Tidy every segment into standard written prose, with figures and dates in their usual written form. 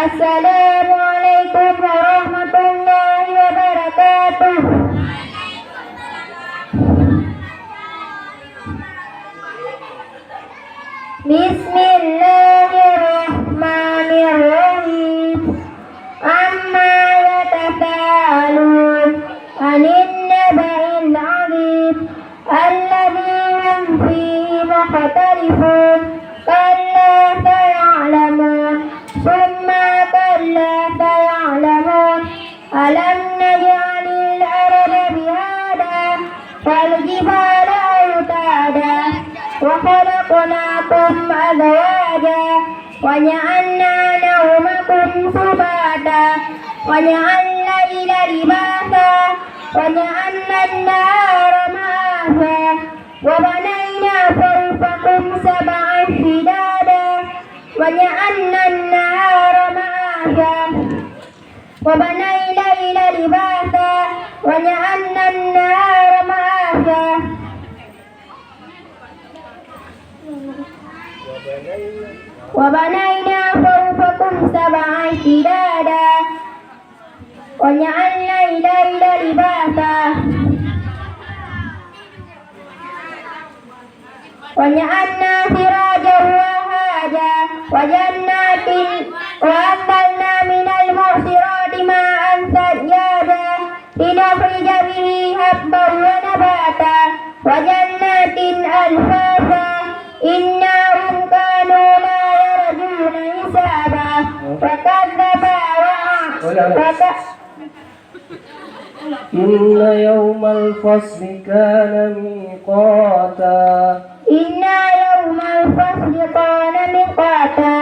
Assalamualaikum warahmatullahi wabarakatuh. Bismillahirrahmanirrahim. Amma yatasaalun 'anil naba'il 'azim alladzi hum fihi mukhtalifun. Kalla saya'lamun thumma kalla saya'lamun alam naj'alil arda mihada wal jibala awtada wa khalaqnakum azwaja wa ja'alna nawmakum subata wa ja'alna al-layla libasa wa ja'alna an-nahara ma'asha wa banayna fawqakum sab'an shidada wa ja'alna an-nahara ma'asha wa banayna al-layla libasa wa ja'alna an-nahara ma'asha wa banayna fawqakum sab'an shidada wa ja'alna al-layla libasa wa ja'alna sirajan wahaja wa jannatin wa anzalna minal mu'sirati ma'an sajjaja linukhrija bihi habban wa nabata wa jannatin alfafa innahum kanu la yarjuna hisaba wa kadzdzaba Inna yawmal fasli kana miqata. Inna yawmal fasli kana miqata.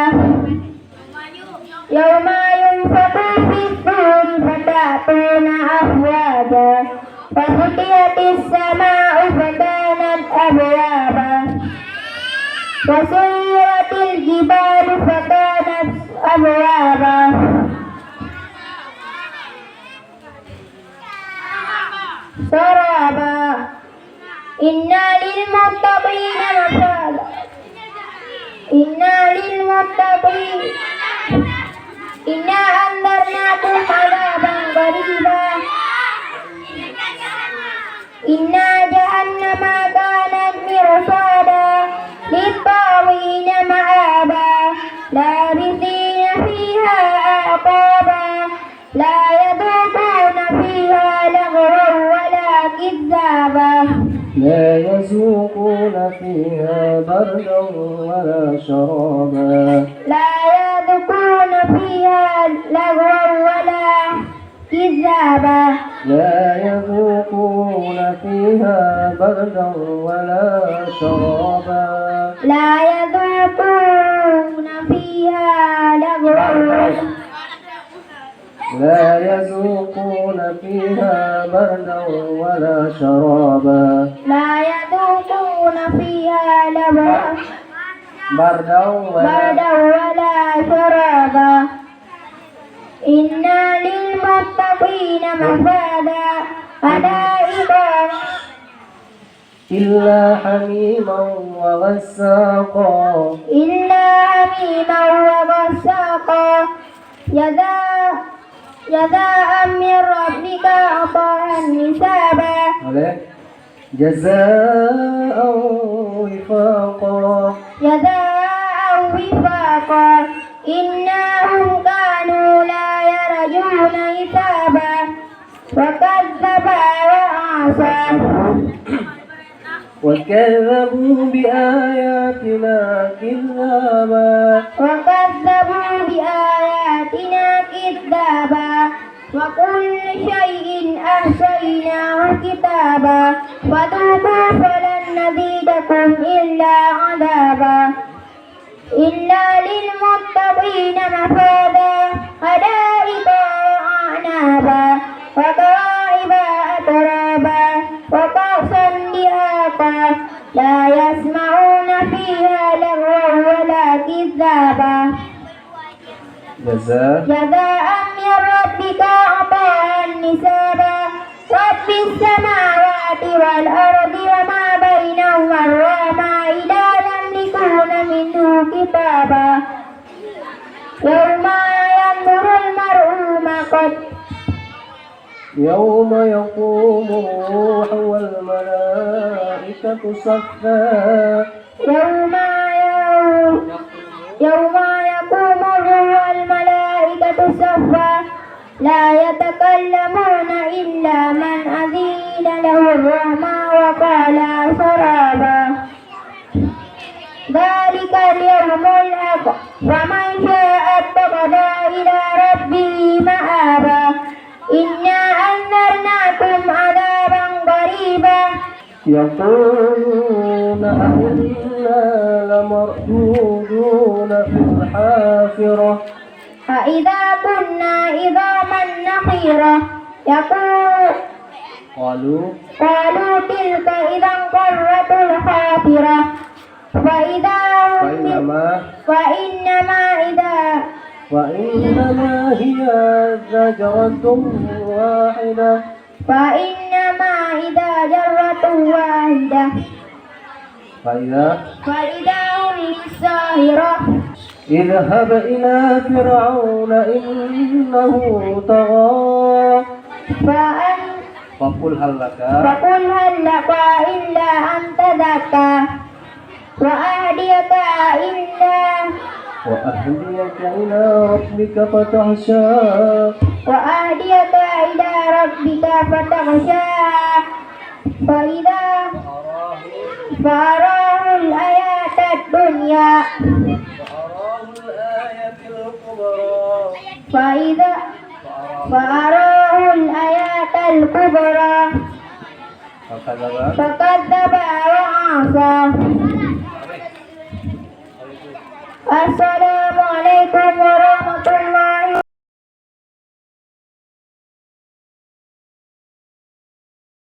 Yawma yunfakhu fis-suri fatatuna afwaja wa futihatis samaa'u fakanat abwaba wa suyyiratil jibalu fakanat abwaba. Saraba. Inna lil muttaqina mafada. Inna lil muttaqin. Inna anzarnakum adzaban qariba. Inna jahannama kanat mirsada lit-taghina ma'aba labithina fiha aqaba la yadhuquna fiha lagwan wala kidzaba لا يذوقون فيها بردا ولا شرابا. لا يذوقون فيها لغوا ولا كذابا. لا يذوقون فيها بردا ولا شرابا. لا يذوقون فيها لغوا لا يذوقون فيها بردا ولا شرابا. لا يذوقون فيها لغوا بردا ولا شرابا. إنا للمتقين مفازا حدائق إلا حميما وغساقا. إلا حميما وغساقا جزاء من ربك عطاء حسابا. جزاء وفاقا. جزاء وفاقا إنهم كانوا لا يرجون حسابا وكذبا وعصى وكذبوا بآياتنا كذابا. وكذبوا بآياتنا كذابا وكل شيء أحصيناه كتابا فذوقوا فلن نزيدكم إلا عذابا. إلا للمتقين مفازا حدائق وأعنابا وكواعب أترابا وكأسا دهاقا لا يسمعون فيها لغوا ولا كذابا. جزاء من ربك عطاء حسابا. رب السماوات والأرض وما بينهما الرحمن لا يملكون منه كتابا. يوم قد يوم يقوم الروح والملائكة صفا يوم يقوم الروح والملائكة صفا لا يتكلمون إلا من أذن له الرحمن وقال صوابا ذلك اليوم الحق فمن شاء اتخذ إلى ربه مآبا إنا أنذرناكم عذابا قريبا يقولون أئنا لمردودون في الحافرة فإذا كنا عظاما نخرة قالوا تلك إذا قرة خاسرة وإنما هي زجرة واحدة فإذا هم بالساهرة اذهب إلى فرعون إنه طغى فقل هل لك إلا أن تزكى وأهديك إلى ربك فتخشى فأراه الآية الدنيا فأراه الآية الكبرى فكذب وعصى السلام عليكم ورحمة الله